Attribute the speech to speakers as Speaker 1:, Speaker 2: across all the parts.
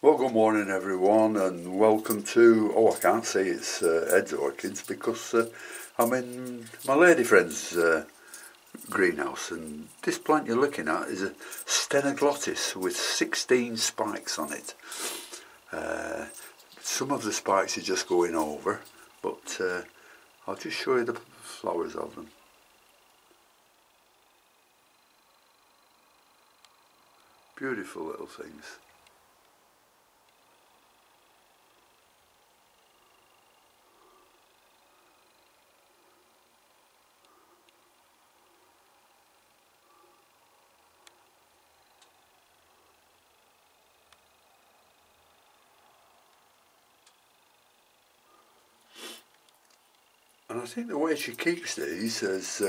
Speaker 1: Well, good morning everyone, and welcome to, I can't say it's Ed's Orchids because I'm in my lady friend's greenhouse, and this plant you're looking at is a Stenoglottis with 16 spikes on it. Some of the spikes are just going over, but I'll just show you the flowers of them. Beautiful little things. And I think the way she keeps these is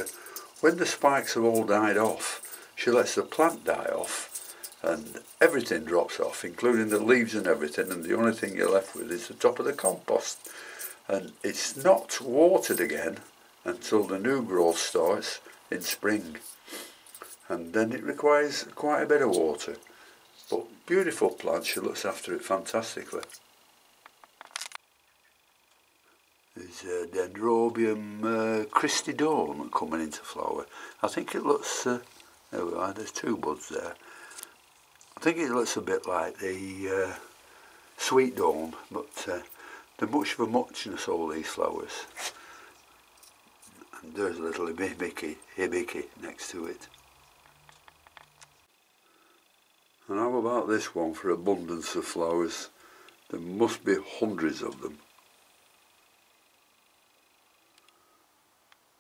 Speaker 1: when the spikes have all died off, she lets the plant die off and everything drops off, including the leaves and everything, and the only thing you're left with is the top of the compost. And it's not watered again until the new growth starts in spring. And then it requires quite a bit of water. But beautiful plant, she looks after it fantastically. There's Dendrobium Christidome coming into flower. I think it looks, there we are, there's two buds there. I think it looks a bit like the sweet dawn, but they're much of a muchness, all these flowers. And there's a little hibiki next to it. And how about this one for abundance of flowers? There must be hundreds of them.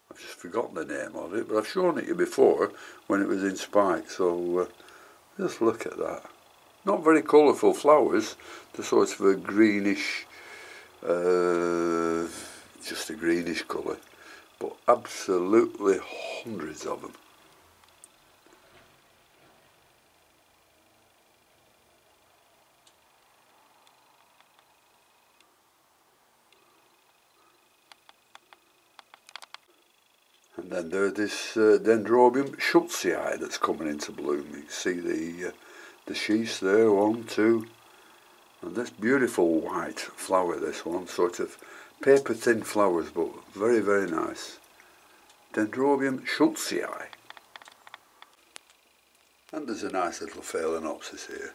Speaker 1: I've just forgotten the name of it, but I've shown it you before when it was in spike, so just look at that. Not very colourful flowers, they're sort of a greenish, just a greenish colour, but absolutely hundreds of them. And then there's this Dendrobium schultzii that's coming into bloom. You can see the sheaths there, 1, 2, and this beautiful white flower, this one, sort of paper thin flowers, but very, very nice. Dendrobium schultzii. And there's a nice little Phalaenopsis here.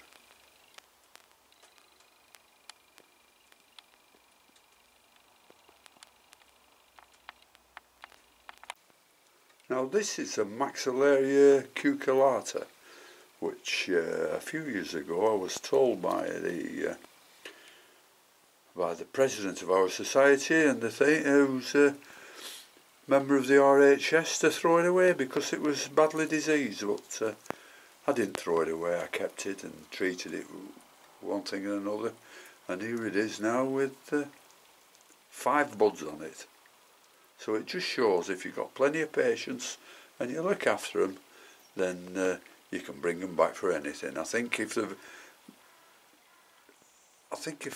Speaker 1: Now this is a Maxillaria cucullata, which a few years ago I was told by the president of our society and who's a member of the RHS, to throw it away because it was badly diseased. But I didn't throw it away, I kept it and treated it one thing and another, and here it is now with 5 buds on it. So it just shows if you've got plenty of patience and you look after them, then you can bring them back for anything. I think if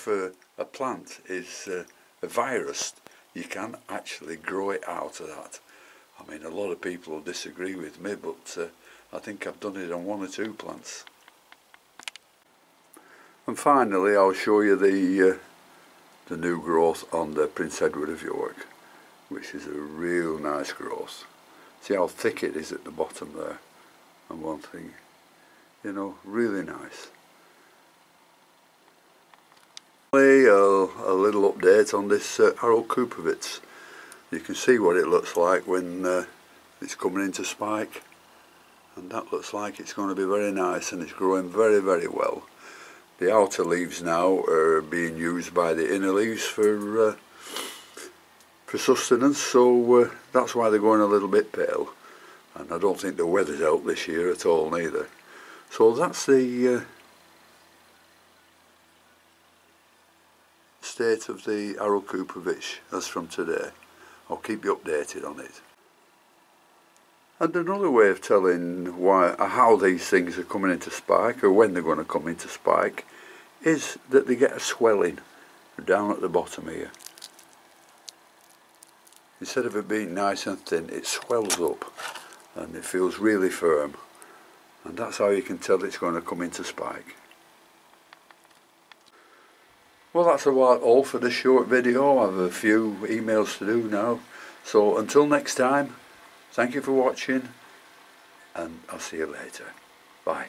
Speaker 1: a plant is a virus, you can actually grow it out of that. I mean, a lot of people will disagree with me, but I think I've done it on 1 or 2 plants. And finally, I'll show you the new growth on the Prince Edward of York, which is a real nice growth. See how thick it is at the bottom there, and one thing, you know, really nice. A little update on this Araucupivitz. You can see what it looks like when it's coming into spike, and that looks like it's going to be very nice, and it's growing very, very well. The outer leaves now are being used by the inner leaves for sustenance, so that's why they're going a little bit pale, and I don't think the weather's out this year at all neither. So that's the state of the Araucupivitz as from today. I'll keep you updated on it. And another way of telling how these things are coming into spike, or when they're going to come into spike, is that they get a swelling down at the bottom here. Instead of it being nice and thin, it swells up and it feels really firm, and that's how you can tell it's going to come into spike. Well, that's about all for this short video. I have a few emails to do now. So until next time, thank you for watching, and I'll see you later. Bye.